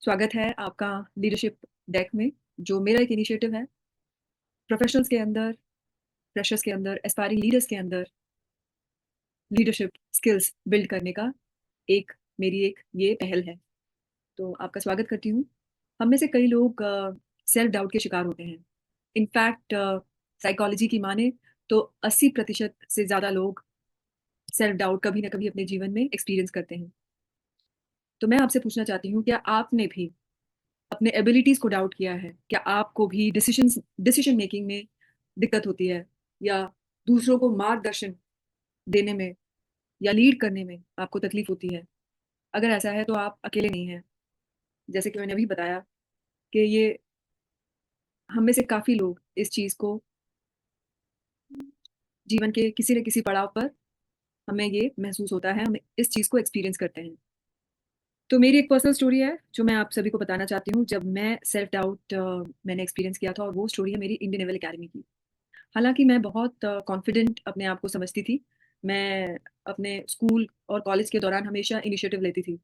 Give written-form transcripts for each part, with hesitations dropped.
स्वागत है आपका लीडरशिप डेक में। जो मेरा एक इनिशिएटिव है प्रोफेशनल्स के अंदर, फ्रेशर्स के अंदर, एस्पायरिंग लीडर्स के अंदर लीडरशिप स्किल्स बिल्ड करने का एक मेरी एक ये पहल है। तो आपका स्वागत करती हूँ। हम में से कई लोग सेल्फ डाउट के शिकार होते हैं। इनफैक्ट साइकोलॉजी की माने तो 80% से ज़्यादा लोग सेल्फ डाउट कभी ना कभी अपने जीवन में एक्सपीरियंस करते हैं। तो मैं आपसे पूछना चाहती हूँ, क्या आपने भी अपने एबिलिटीज को डाउट किया है? क्या आपको भी डिसीजन मेकिंग में दिक्कत होती है, या दूसरों को मार्गदर्शन देने में या लीड करने में आपको तकलीफ होती है? अगर ऐसा है तो आप अकेले नहीं हैं। जैसे कि मैंने अभी बताया कि ये हम में से काफी लोग इस चीज को जीवन के किसी न किसी पड़ाव पर हमें ये महसूस होता है, हम इस चीज को एक्सपीरियंस करते हैं। तो मेरी एक पर्सनल स्टोरी है जो मैं आप सभी को बताना चाहती हूँ। जब मैं सेल्फ डाउट मैंने एक्सपीरियंस किया था, और वो स्टोरी है मेरी इंडियन नेवल एकेडमी की। हालाँकि मैं बहुत कॉन्फिडेंट अपने आप को समझती थी। मैं अपने स्कूल और कॉलेज के दौरान हमेशा इनिशिएटिव लेती थी।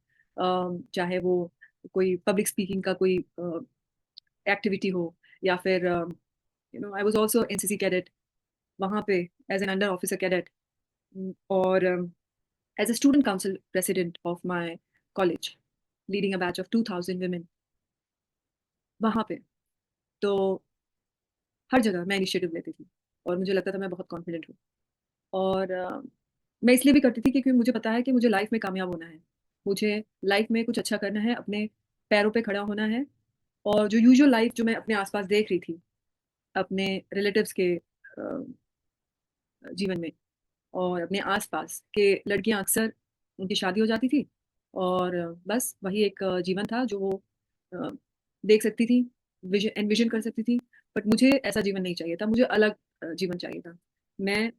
चाहे वो कोई पब्लिक स्पीकिंग का कोई एक्टिविटी हो, या फिर I was also NCC cadet वहाँ पे as an under officer cadet, और as a student council president of my college, leading a batch of 2000 women वहाँ पे। तो हर जगह मैं इनिशिएटिव लेती थी और मुझे लगता था मैं बहुत कॉन्फिडेंट हूँ। और मैं इसलिए भी करती थी क्योंकि मुझे पता है कि मुझे लाइफ में कामयाब होना है। मुझे लाइफ में कुछ अच्छा करना है, अपने पैरों पे खड़ा होना है। और जो यूजुअल लाइफ जो मैं अपने आस-पास देख रही थी, अपने रिलेटिव्स के जीवन में और अपने आस-पास के लड़कियाँ अक्सर उनकी शादी हो जाती थी, और बस वही एक जीवन था जो वो अ, देख सकती थी, एनविज़न कर सकती थी। बट मुझे ऐसा जीवन नहीं चाहिए था, मुझे अलग जीवन चाहिए था। मैं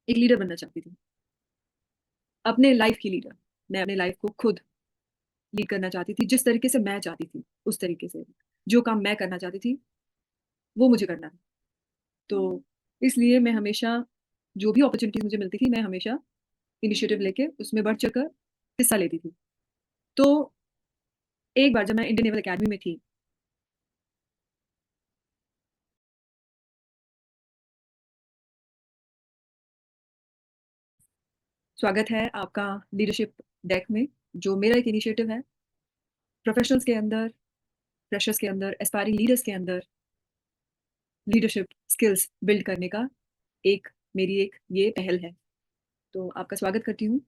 एक लीडर बनना चाहती थी। अपने लाइफ की लीडर। मैं अपने लाइफ को खुद लीड करना चाहती थी, जिस तरीके से मैं चाहती थी, उस तरीके से। जो काम मैं करना चाहती थी, वो मुझे करना था। तो इसलिए मैं हमेशा जो भी अपॉर्च्युनिटीज़ मुझे मिलती थी, मैं हमेशा इनिशिएटिव लेके उसमें बढ़-चढ़ कर हिस्सा लेती थी। तो एक बार जब मैं इंडियन नेवल अकेडमी में थी, स्वागत है आपका लीडरशिप डेक में। जो मेरा एक इनिशिएटिव है प्रोफेशनल्स के अंदर, फ्रेशर्स के अंदर, एस्पायरिंग लीडर्स के अंदर लीडरशिप स्किल्स बिल्ड करने का एक मेरी एक ये पहल है। तो आपका स्वागत करती हूँ।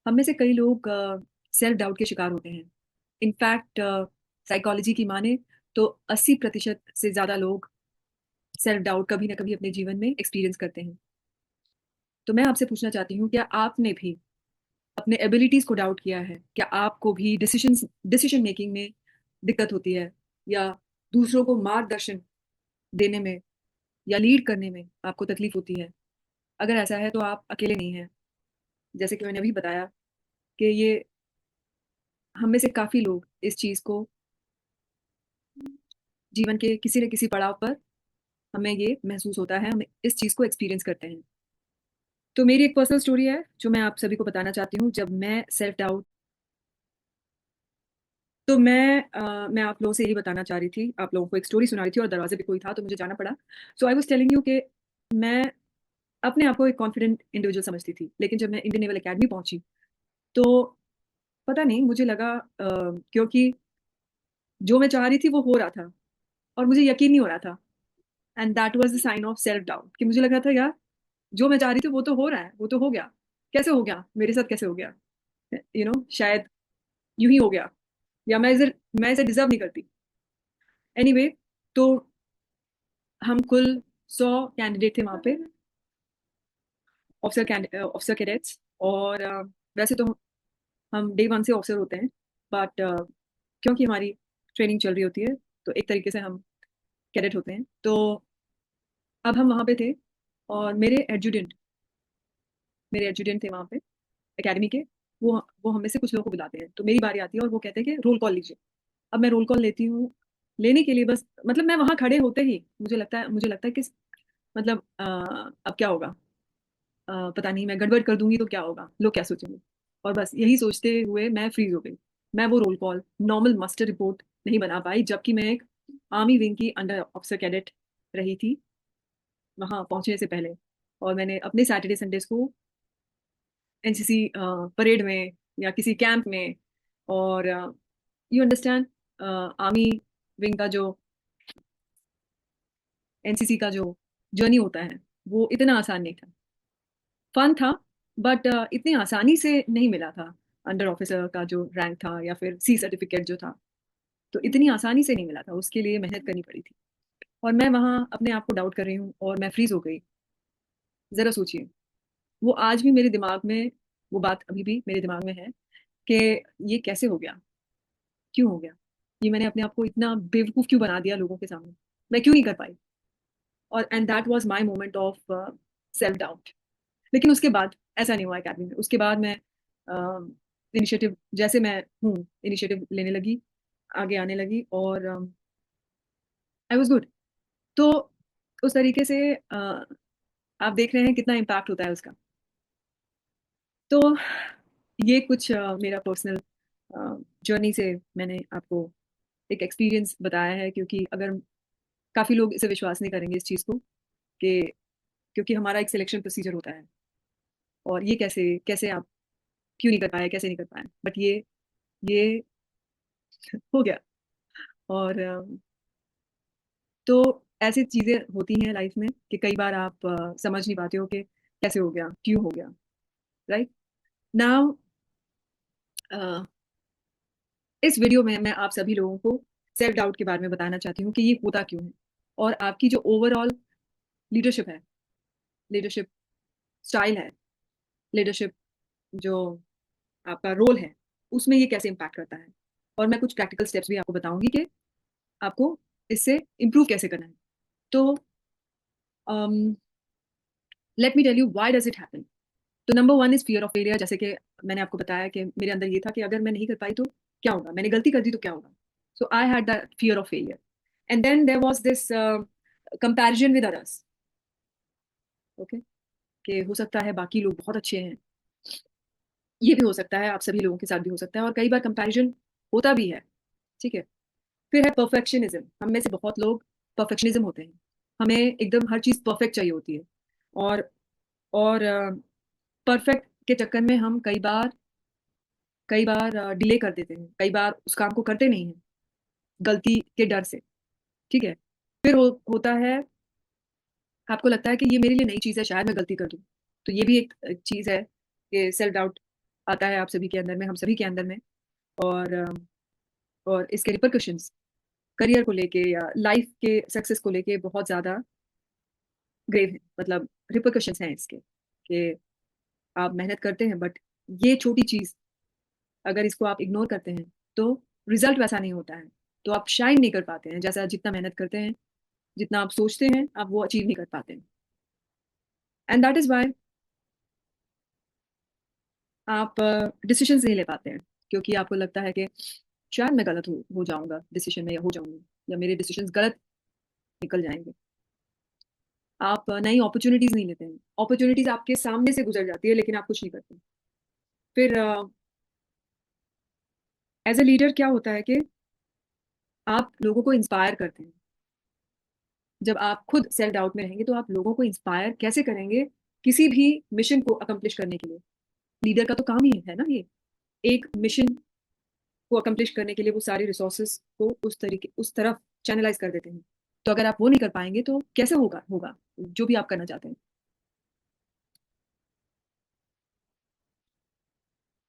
हम में से कई लोग सेल्फ डाउट के शिकार होते हैं। इनफैक्ट साइकोलॉजी की माने तो 80% से ज़्यादा लोग सेल्फ डाउट कभी ना कभी अपने जीवन में एक्सपीरियंस करते हैं। तो मैं आपसे पूछना चाहती हूँ, क्या आपने भी अपने एबिलिटीज़ को डाउट किया है? क्या आपको भी डिसीजन मेकिंग में दिक्कत होती है, या दूसरों को मार्गदर्शन देने में या लीड करने में आपको तकलीफ होती है? अगर ऐसा है तो आप अकेले नहीं हैं। जैसे कि मैंने अभी बताया कि ये हम में से काफ़ी लोग इस चीज़ को जीवन के किसी न किसी पड़ाव पर हमें ये महसूस होता है, हम इस चीज़ को एक्सपीरियंस करते हैं। तो मेरी एक पर्सनल स्टोरी है जो मैं आप सभी को बताना चाहती हूँ। जब मैं सेल्फ डाउट तो मैं आप लोगों से यही बताना चाह रही थी, आप लोगों को एक स्टोरी सुना रही थी और दरवाज़े पे कोई था तो मुझे जाना पड़ा। सो आई वाज़ टेलिंग यू कि मैं अपने आप को एक कॉन्फिडेंट इंडिविजुअल समझती थी। लेकिन जब मैं इंडियन नेवल अकेडमी पहुँची, तो पता नहीं मुझे लगा क्योंकि जो मैं चाह रही थी वो हो रहा था और मुझे यकीन नहीं हो रहा था। And that was the sign of self doubt कि मुझे लग रहा था, यार जो मैं चाह रही थी वो तो हो रहा है, वो तो हो गया। कैसे हो गया? मेरे साथ कैसे हो गया? शायद यूँ ही हो गया, या मैं इसे डिज़र्व नहीं करती। एनीवे, तो हम कुल 100 कैंडिडेट थे वहाँ पे, ऑफिसर कैडेट्स। और वैसे तो हम डे 1 से ऑफिसर होते हैं, बट क्योंकि हमारी ट्रेनिंग चल रही होती है, तो एक तरीके से हम कैडेट होते हैं। तो अब हम वहाँ पे थे, और मेरे एडजुटेंट थे वहाँ पे एकेडमी के। वो हम में से कुछ लोगों को बुलाते हैं, तो मेरी बारी आती है और वो कहते हैं कि रोल कॉल लीजिए। अब मैं रोल कॉल लेती हूँ, लेने के लिए बस मतलब मैं वहाँ खड़े होते ही मुझे लगता है कि मतलब अब क्या होगा? पता नहीं, मैं गड़बड़ कर दूँगी तो क्या होगा? लोग क्या सोचेंगे? और बस यही सोचते हुए मैं फ्रीज़ हो गई। मैं वो roll call, normal muster report नहीं बना पाई, जबकि मैं एक आर्मी विंग की अंडर ऑफिसर कैडेट रही थी वहां पहुंचने से पहले। और मैंने अपने सैटरडे संडेज को एनसीसी परेड में या किसी कैंप में, और यू अंडरस्टैंड, आर्मी विंग का जो एनसीसी का जो जर्नी होता है वो इतना आसान नहीं था। फन था, बट इतनी आसानी से नहीं मिला था। अंडर ऑफिसर का जो रैंक था या फिर सी सर्टिफिकेट जो था, तो इतनी आसानी से नहीं मिला था, उसके लिए मेहनत करनी पड़ी थी। और मैं वहां अपने आप को डाउट कर रही हूँ और मैं फ्रीज हो गई। जरा सोचिए, वो आज भी मेरे दिमाग में, वो बात अभी भी मेरे दिमाग में है कि ये कैसे हो गया, क्यों हो गया, ये मैंने अपने आप को इतना बेवकूफ क्यों बना दिया लोगों के सामने, मैं क्यों नहीं कर पाई। और and that was my moment of self doubt. लेकिन उसके बाद ऐसा नहीं हुआ अकेडमी में। उसके बाद मैं इनिशिएटिव, जैसे मैं हूँ, इनिशिएटिव लेने लगी, आगे आने लगी, और आई वाज गुड। तो उस तरीके से आप देख रहे हैं कितना इम्पैक्ट होता है उसका। तो ये कुछ मेरा पर्सनल जर्नी से मैंने आपको एक एक्सपीरियंस बताया है, क्योंकि अगर काफ़ी लोग इसे विश्वास नहीं करेंगे इस चीज़ को, कि क्योंकि हमारा एक सिलेक्शन प्रोसीजर होता है, और ये कैसे कैसे आप क्यों नहीं कर पाए, कैसे नहीं कर पाए, बट ये हो गया। और तो ऐसी चीज़ें होती हैं लाइफ में कि कई बार आप समझ नहीं पाते हो कि कैसे हो गया, क्यों हो गया। राइट नाउ, इस वीडियो में मैं आप सभी लोगों को सेल्फ डाउट के बारे में बताना चाहती हूँ कि ये होता क्यों है, और आपकी जो ओवरऑल लीडरशिप है, लीडरशिप स्टाइल है, लीडरशिप जो आपका रोल है, उसमें ये कैसे इम्पैक्ट करता है। और मैं कुछ प्रैक्टिकल स्टेप्स भी आपको बताऊंगी कि आपको इससे इम्प्रूव कैसे करना है। तो let me tell you why does it happen. तो number one is fear of failure. जैसे कि मैंने आपको बताया कि मेरे अंदर ये था कि अगर मैं नहीं कर पाई तो क्या होगा, मैंने गलती कर दी तो क्या होगा। So I had that fear of failure, and then there was this comparison with others. Okay, कि हो सकता है बाकी लोग बहुत अच्छे हैं, ये भी हो सकता है, आप सभी लोगों के साथ भी हो सकता है, और कई बार कंपैरिजन होता भी है। ठीक है। फिर है परफेक्शनिज्म। हम में से बहुत लोग परफेक्शनिज्म होते हैं, हमें एकदम हर चीज़ परफेक्ट चाहिए होती है। और और परफेक्ट के चक्कर में हम कई बार डिले कर देते हैं, कई बार उस काम को करते नहीं हैं, गलती के डर से। ठीक है। फिर होता है, आपको लगता है कि ये मेरे लिए नई चीज़ है, शायद मैं गलती कर दूं। तो ये भी एक चीज़ है कि सेल्फ डाउट आता है आप सभी के अंदर में, हम सभी के अंदर में। और और इसके रिपरकशंस करियर को लेके या लाइफ के सक्सेस को लेके बहुत ज़्यादा ग्रेव है। मतलब रिपरकशंस हैं इसके, कि आप मेहनत करते हैं, बट ये छोटी चीज़ अगर इसको आप इग्नोर करते हैं तो रिजल्ट वैसा नहीं होता है। तो आप शाइन नहीं कर पाते हैं, जैसा जितना मेहनत करते हैं, जितना आप सोचते हैं, आप वो अचीव नहीं कर पाते हैं। एंड दैट इज वाई आप डिसीजंस नहीं ले पाते हैं, क्योंकि आपको लगता है कि शायद मैं गलत हो जाऊंगा डिसीजन में, या हो जाऊंगी, या मेरे डिसीजंस गलत निकल जाएंगे। आप नई अपॉर्चुनिटीज नहीं लेते हैं, अपॉर्चुनिटीज आपके सामने से गुजर जाती है लेकिन आप कुछ नहीं करते। फिर एज ए लीडर क्या होता है कि आप लोगों को इंस्पायर करते हैं। जब आप खुद सेल्फ डाउट में रहेंगे तो आप लोगों को इंस्पायर कैसे करेंगे किसी भी मिशन को अकम्प्लिश करने के लिए। लीडर का तो काम ही है ना ये, एक मिशन को अकम्प्लिश करने के लिए वो सारे रिसोर्सेज को उस तरफ चैनलाइज कर देते हैं। तो अगर आप वो नहीं कर पाएंगे तो कैसे होगा होगा जो भी आप करना चाहते हैं।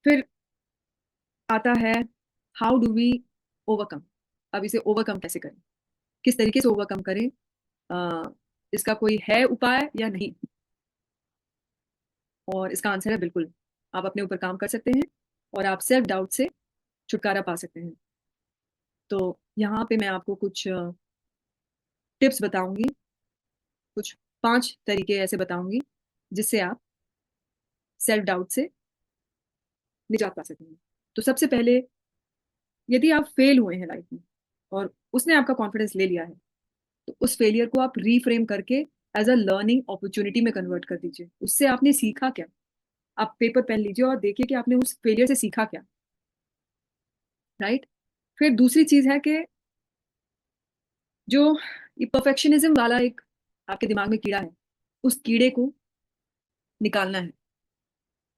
फिर आता है, हाउ डू वी ओवरकम। अब इसे ओवरकम कैसे करें, किस तरीके से ओवरकम करें, अ, इसका कोई है उपाय या नहीं। और इसका आंसर है बिल्कुल, आप अपने ऊपर काम कर सकते हैं और आप सेल्फ डाउट से छुटकारा पा सकते हैं। तो यहाँ पे मैं आपको कुछ टिप्स बताऊंगी, कुछ 5 तरीके ऐसे बताऊंगी जिससे आप सेल्फ डाउट से निजात पा सकेंगे। तो सबसे पहले, यदि आप फेल हुए हैं लाइफ में और उसने आपका कॉन्फिडेंस ले लिया है, तो उस फेलियर को आप रीफ्रेम करके एज अ लर्निंग अपॉर्चुनिटी में कन्वर्ट कर दीजिए। उससे आपने सीखा क्या, आप पेपर पेन लीजिए और देखिए कि आपने उस फेलियर से सीखा क्या। राइट। फिर दूसरी चीज है कि जो ये परफेक्शनिज्म वाला एक आपके दिमाग में कीड़ा है, उस कीड़े को निकालना है।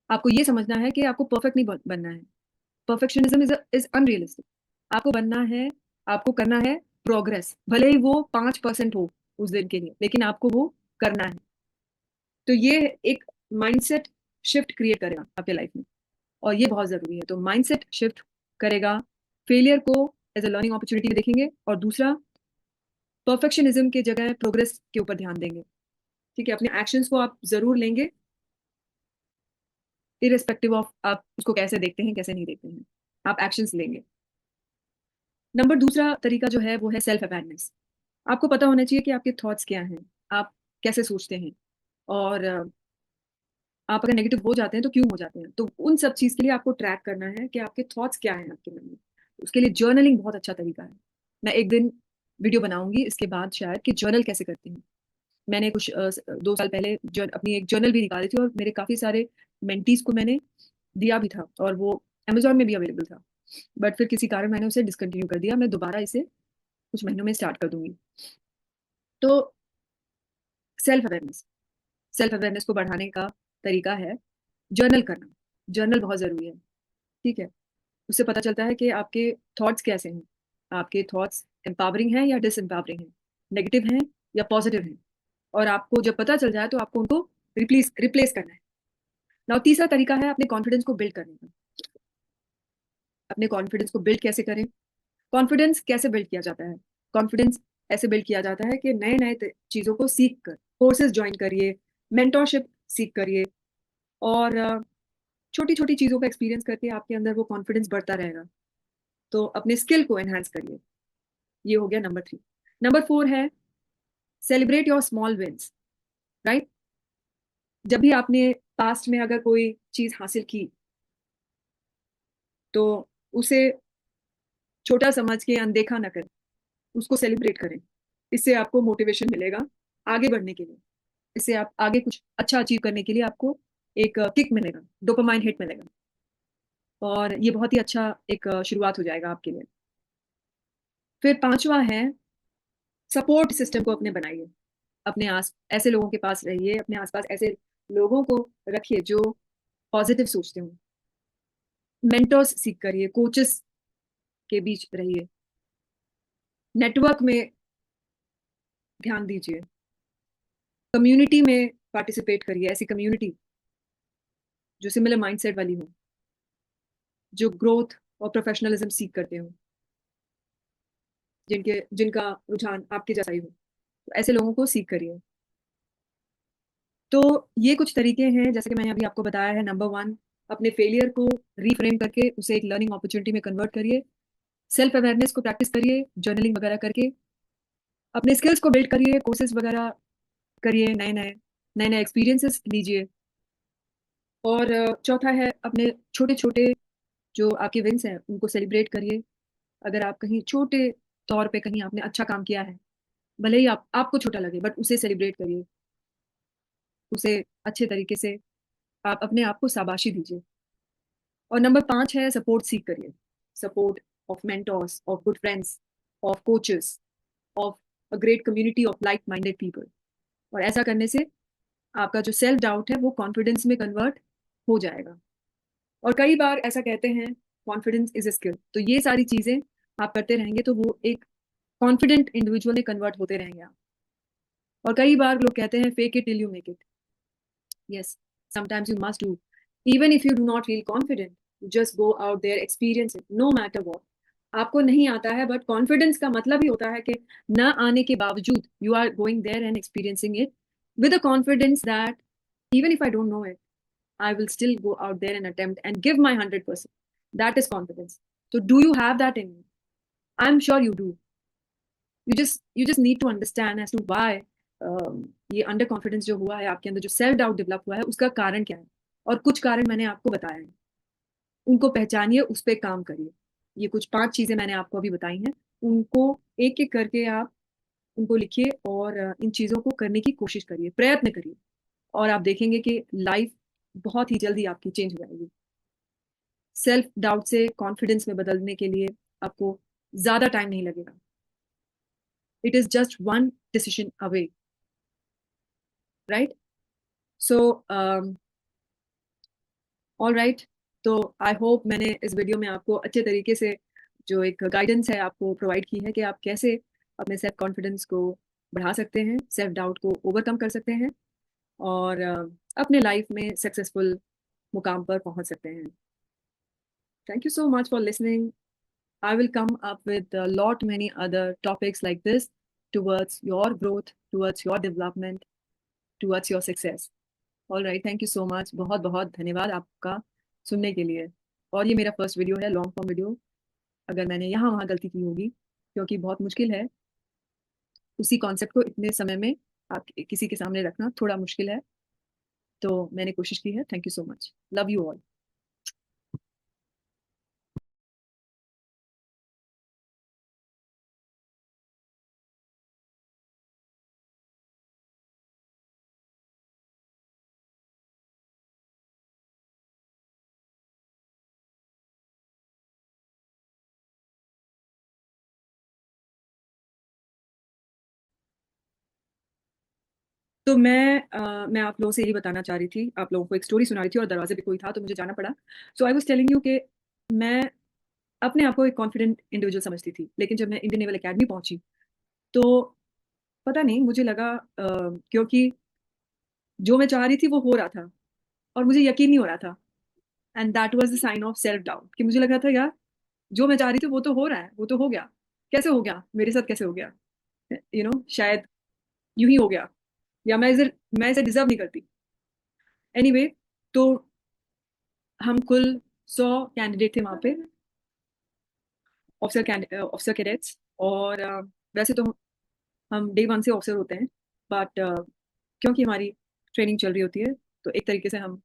आपको ये समझना है कि आपको परफेक्ट नहीं बनना है। Perfectionism is unrealistic. आपको बनना है, आपको करना है प्रोग्रेस, भले ही वो 5% हो उस दिन के लिए, लेकिन आपको वो करना है। तो ये एक माइंडसेट शिफ्ट क्रिएट करेगा आपके लाइफ में, और ये बहुत जरूरी है। तो माइंडसेट शिफ्ट करेगा, फेलियर को एज अ लर्निंग अपॉर्चुनिटी देखेंगे, और दूसरा परफेक्शनिज्म के जगह प्रोग्रेस के ऊपर ध्यान देंगे। ठीक है, अपने एक्शंस को आप जरूर लेंगे, इरिस्पेक्टिव ऑफ आप उसको कैसे देखते हैं कैसे नहीं देखते हैं, आप एक्शंस लेंगे। नंबर दूसरा तरीका जो है वो है सेल्फ अवेयरनेस। आपको पता होना चाहिए कि आपके थॉट्स क्या हैं, आप कैसे सोचते हैं, और आप अगर नेगेटिव हो जाते हैं तो क्यों हो जाते हैं। तो उन सब चीज के लिए आपको ट्रैक करना है कि आपके थॉट्स क्या हैं आपके मन में। उसके लिए जर्नलिंग बहुत अच्छा तरीका है। मैं एक दिन वीडियो बनाऊंगी इसके बाद शायद कि जर्नल कैसे करते हैं। मैंने कुछ 2 साल पहले अपनी एक जर्नल भी निकाली थी, और मेरे काफी सारे मेंटीज को मैंने दिया भी था, और वो अमेजोन में भी अवेलेबल था। बट फिर किसी कारण मैंने उसे डिसकंटिन्यू कर दिया। मैं दोबारा इसे कुछ महीनों में स्टार्ट कर दूंगी। तो सेल्फ अवेयरनेस, सेल्फ अवेयरनेस को बढ़ाने का तरीका है जर्नल करना। जर्नल बहुत जरूरी है। ठीक है, उससे पता चलता है कि आपके थॉट्स कैसे हैं, आपके थॉट्स एम्पावरिंग हैं या डिसएम्पावरिंग हैं, नेगेटिव हैं या पॉजिटिव हैं। और आपको जब पता चल जाए तो आपको उनको रिप्लेस रिप्लेस करना है। नाउ तीसरा तरीका है अपने कॉन्फिडेंस को बिल्ड करने का। अपने कॉन्फिडेंस को बिल्ड कैसे करें। कॉन्फिडेंस कैसे बिल्ड किया जाता है। कॉन्फिडेंस ऐसे बिल्ड किया जाता है कि नए नए चीजों को सीख कर कोर्सेज ज्वाइन करिए, मेंटोरशिप सीख करिए, और छोटी छोटी चीजों का एक्सपीरियंस करके आपके अंदर वो कॉन्फिडेंस बढ़ता रहेगा। तो अपने स्किल को एनहांस करिए। ये हो गया नंबर 3। नंबर 4 है celebrate your small wins. Right. जब भी आपने पास्ट में अगर कोई चीज हासिल की, तो उसे छोटा समझ के अनदेखा ना करें, उसको सेलिब्रेट करें। इससे आपको मोटिवेशन मिलेगा आगे बढ़ने के लिए। इससे आप आगे कुछ अच्छा अचीव करने के लिए आपको एक किक मिलेगा, डोपामाइन हिट मिलेगा, और ये बहुत ही अच्छा एक शुरुआत हो जाएगा आपके लिए। फिर पांचवा है सपोर्ट सिस्टम को अपने बनाइए। अपने आस ऐसे लोगों के पास रहिए, अपने आसपास ऐसे लोगों को रखिए जो पॉजिटिव सोचते हो। मेंटर्स सीख करिए, कोचेस के बीच रहिए, नेटवर्क में ध्यान दीजिए, कम्युनिटी में पार्टिसिपेट करिए। ऐसी कम्युनिटी जो सिमिलर माइंडसेट वाली हो, जो ग्रोथ और प्रोफेशनलिज्म सीख करते हो, जिनका रुझान आपके जैसा ही हो, तो ऐसे लोगों को सीख करिए। तो ये कुछ तरीके हैं जैसे कि मैंने अभी आपको बताया है। नंबर 1, अपने फेलियर को रीफ्रेम करके उसे एक लर्निंग अपॉर्चुनिटी में कन्वर्ट करिए। सेल्फ अवेयरनेस को प्रैक्टिस करिए जर्नलिंग वगैरह करके। अपने स्किल्स को बिल्ड करिए, कोर्सेज वगैरह करिए, नए नए एक्सपीरियंसेस लीजिए। और चौथा है अपने छोटे छोटे जो आपके विंस हैं उनको सेलिब्रेट करिए। अगर आप कहीं छोटे तौर पे कहीं आपने अच्छा काम किया है, भले ही आपको छोटा लगे, बट उसे सेलिब्रेट करिए, उसे अच्छे तरीके से आप अपने आप को शाबाशी दीजिए। और नंबर 5 है सपोर्ट सीख करिए। Support of mentors, of good friends, of coaches, of a great community of like minded people. और ऐसा करने से आपका जो सेल्फ डाउट है वो कॉन्फिडेंस में कन्वर्ट हो जाएगा। और कई बार ऐसा कहते हैं कॉन्फिडेंस इज ए स्किल। तो ये सारी चीजें आप करते रहेंगे तो वो एक कॉन्फिडेंट इंडिविजुअल में कन्वर्ट होते रहेंगे आप। और कई बार लोग कहते हैं fake it till you make it. Yes, sometimes you must do, even if you do not feel confident, just go out there, experience it, no matter what. आपको नहीं आता है, बट कॉन्फिडेंस का मतलब ही होता है कि न आने के बावजूद you are going there and experiencing it with a confidence that even if I don't know it, I will still go out there and attempt and give my 100%. That is confidence. So do you have that in you? I'm sure you do. You just need to understand as to why ये under confidence जो हुआ है आपके अंदर, जो self doubt develop हुआ है, उसका कारण क्या है। और कुछ कारण मैंने आपको बताया है, उनको पहचानिए, उस पर काम करिए। ये कुछ 5 चीजें मैंने आपको अभी बताई हैं, उनको एक एक करके आप उनको लिखिए, और इन चीजों को करने की कोशिश करिए, प्रयत्न करिए, और आप देखेंगे कि लाइफ बहुत ही जल्दी आपकी चेंज हो जाएगी। सेल्फ डाउट से कॉन्फिडेंस में बदलने के लिए आपको ज़्यादा टाइम नहीं लगेगा. It is just one decision away, right? So all right. तो आई होप मैंने इस वीडियो में आपको अच्छे तरीके से जो एक गाइडेंस है आपको प्रोवाइड की है कि आप कैसे अपने सेल्फ कॉन्फिडेंस को बढ़ा सकते हैं, सेल्फ डाउट को ओवरकम कर सकते हैं और अपने लाइफ में सक्सेसफुल मुकाम पर पहुंच सकते हैं. Thank you so much for listening. I will come up with a lot many other topics like this towards your growth, towards your development, towards your success. All right, thank you so much. बहुत बहुत धन्यवाद आपका सुनने के लिए. और ये मेरा फर्स्ट वीडियो है, लॉन्ग फॉर्म वीडियो. अगर मैंने यहाँ वहाँ गलती की होगी क्योंकि बहुत मुश्किल है उसी कॉन्सेप्ट को इतने समय में आप किसी के सामने रखना थोड़ा मुश्किल है. तो मैंने कोशिश की है. Thank you so much. Love you all. तो मैं आप लोगों से यही बताना चाह रही थी, आप लोगों को एक स्टोरी सुना रही थी और दरवाजे पे कोई था तो मुझे जाना पड़ा. सो आई वाज टेलिंग यू कि मैं अपने आप को एक कॉन्फिडेंट इंडिविजुअल समझती थी, लेकिन जब मैं इंडियन नेवल एकेडमी पहुंची तो पता नहीं मुझे लगा क्योंकि जो मैं चाह रही थी वो हो रहा था और मुझे यकीन नहीं हो रहा था. And that was the sign of self doubt कि मुझे लग रहा था यार जो मैं चाह रही थी वो तो हो रहा है, वो तो हो गया. कैसे हो गया मेरे साथ, कैसे हो गया, शायद यूं ही हो गया या मैं इसे डिजर्व नहीं करती. एनीवे anyway, तो हम कुल 100 कैंडिडेट थे वहाँ पे, ऑफिसर कैडेट्स. और वैसे तो हम डे वन से ऑफिसर होते हैं, बट क्योंकि हमारी ट्रेनिंग चल रही होती है तो एक तरीके से हम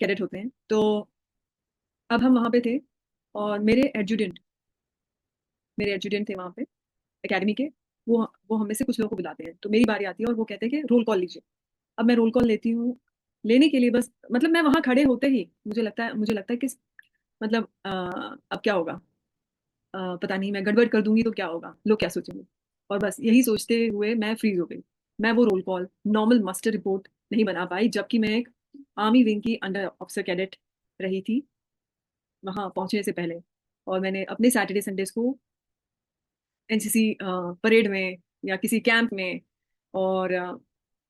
कैडेट होते हैं. तो अब हम वहाँ पे थे और मेरे एडजुटेंट थे वहाँ पे एकेडमी के. वो हम में से कुछ लोगों को बुलाते हैं तो मेरी बारी आती है और वो कहते हैं कि रोल कॉल लीजिए. अब मैं रोल कॉल लेती हूँ. लेने के लिए बस मतलब मैं वहाँ खड़े होते ही मुझे लगता है कि मतलब अब क्या होगा, पता नहीं मैं गड़बड़ कर दूंगी तो क्या होगा, लोग क्या सोचेंगे. और बस यही सोचते हुए मैं फ्रीज हो गई. मैं वो roll call normal muster report नहीं बना पाई, जबकि मैं एक आर्मी विंग की अंडर ऑफिसर कैडेट रही थी वहां पहुंचने से पहले. और मैंने अपने सैटरडे संडेज को एनसीसी परेड में या किसी कैंप में, और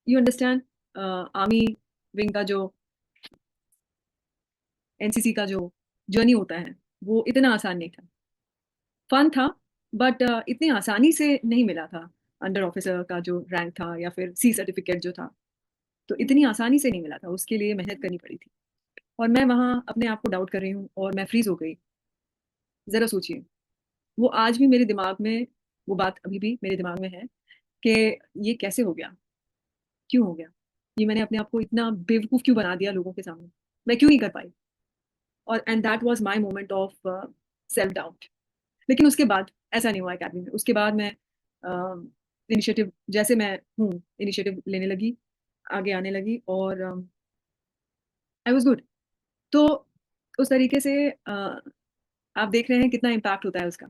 यू अंडरस्टैंड, आर्मी विंग का जो एनसीसी का जो जर्नी होता है वो इतना आसान नहीं था. फन था बट इतनी आसानी से नहीं मिला था. अंडर ऑफिसर का जो रैंक था या फिर सी सर्टिफिकेट जो था, तो इतनी आसानी से नहीं मिला था, उसके लिए मेहनत करनी पड़ी थी. और मैं वहाँ अपने आप को डाउट कर रही हूँ और मैं फ्रीज हो गई. जरा सोचिए, वो आज भी मेरे दिमाग में, वो बात अभी भी मेरे दिमाग में है कि ये कैसे हो गया, क्यों हो गया, ये मैंने अपने आप को इतना बेवकूफ क्यों बना दिया लोगों के सामने, मैं क्यों नहीं कर पाई. और and that was my moment of self doubt. लेकिन उसके बाद ऐसा नहीं हुआ अकेडमी में. उसके बाद मैं इनिशिएटिव, जैसे मैं हूँ, इनिशिएटिव लेने लगी, आगे आने लगी और आई वाज गुड. तो उस तरीके से आप देख रहे हैं कितना इम्पैक्ट होता है उसका.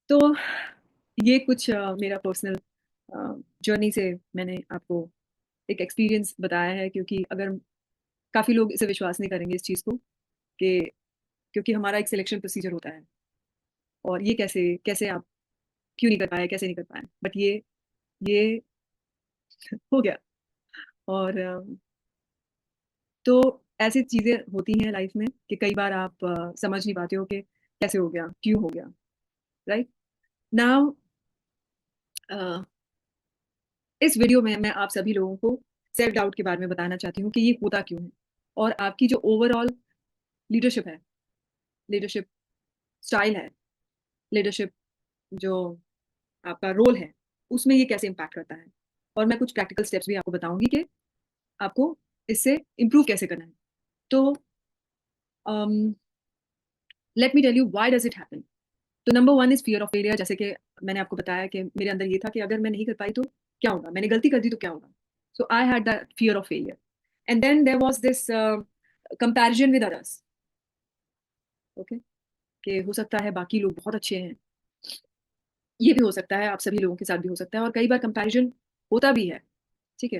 तो ये कुछ मेरा पर्सनल जर्नी से मैंने आपको एक एक्सपीरियंस बताया है, क्योंकि अगर काफ़ी लोग इसे विश्वास नहीं करेंगे इस चीज़ को कि क्योंकि हमारा एक सिलेक्शन प्रोसीजर होता है और ये कैसे कैसे आप क्यों नहीं कर पाए, कैसे नहीं कर पाए, बट ये हो गया. और तो ऐसी चीज़ें होती हैं लाइफ में कि कई बार आप समझ नहीं पाते हो कि कैसे हो गया, क्यों हो गया. राइट नाउ इस वीडियो में मैं आप सभी लोगों को सेल्फ डाउट के बारे में बताना चाहती हूँ कि ये होता क्यों है और आपकी जो ओवरऑल लीडरशिप है, लीडरशिप स्टाइल है, लीडरशिप जो आपका रोल है, उसमें ये कैसे इम्पैक्ट करता है. और मैं कुछ प्रैक्टिकल स्टेप्स भी आपको बताऊंगी कि आपको इससे इम्प्रूव कैसे करना है. तो let me tell you why does it happen. तो number one is fear of failure. जैसे कि मैंने आपको बताया कि मेरे अंदर ये था कि अगर मैं नहीं कर पाई तो क्या होगा, मैंने गलती कर दी तो क्या होगा. So I had that fear of failure. And then there was this comparison with others. Okay? कि हो सकता है बाकी लोग बहुत अच्छे हैं, ये भी हो सकता है, आप सभी लोगों के साथ भी हो सकता है और कई बार कंपैरिज़न होता भी है, ठीक है?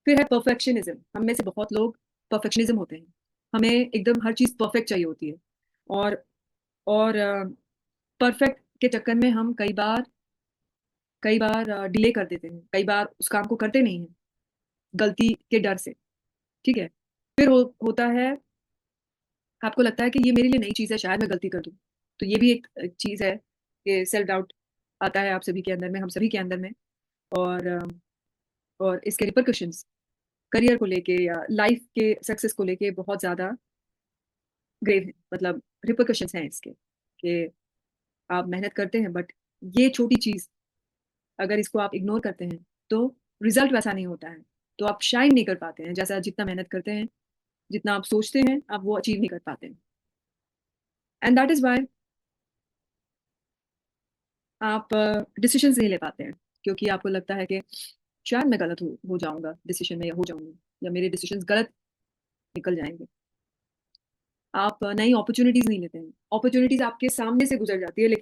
फिर है परफेक्शनिज़्म, हम में से बहुत लोग परफेक्शनिज़्म होते हैं। हमें एकदम हर चीज़ परफेक्ट चाहिए होती है और और परफेक्ट के चक्कर में हम कई बार डिले कर देते हैं, कई बार उस काम को करते नहीं हैं, गलती के डर से, ठीक है? फिर होता है, आपको लगता है कि ये मेरे लिए नई चीज़ है, शायद मैं गलती कर दूँ। तो ये भी एक चीज़ है कि सेल्फ डाउट आता है आप सभी के अंदर में, हम सभी के अंदर में और और इसके रिपरकशंस करियर को लेके या लाइफ़ के सक्सेस को लेके बहुत ज़्यादा ग्रेव हैं। मतलब रिपरकशंस हैं इसके, कि आप मेहनत करते हैं बट ये छोटी चीज़ अगर इसको आप इग्नोर करते हैं, तो रिज़ल्ट वैसा नहीं होता है। तो आप शाइन नहीं कर पाते हैं, जैसा जितना मेहनत करते हैं, जितना आप सोचते हैं, आप वो अचीव नहीं कर पाते हैं। एंड दैट इज़ व्हाई आप डिसीजंस नहीं ले पाते हैं, क्योंकि आपको लगता है कि शायद मैं गलत हो जाऊँगा डिसीजन में या हो जाऊँगी या मेरे डिसीजंस गलत निकल जाएँगे। आप नई अपॉर्च्युनिटीज़ नहीं लेते हैं। अपॉर्च्युनिटीज़ आपके सामने से गुज़र जाती है लेकिन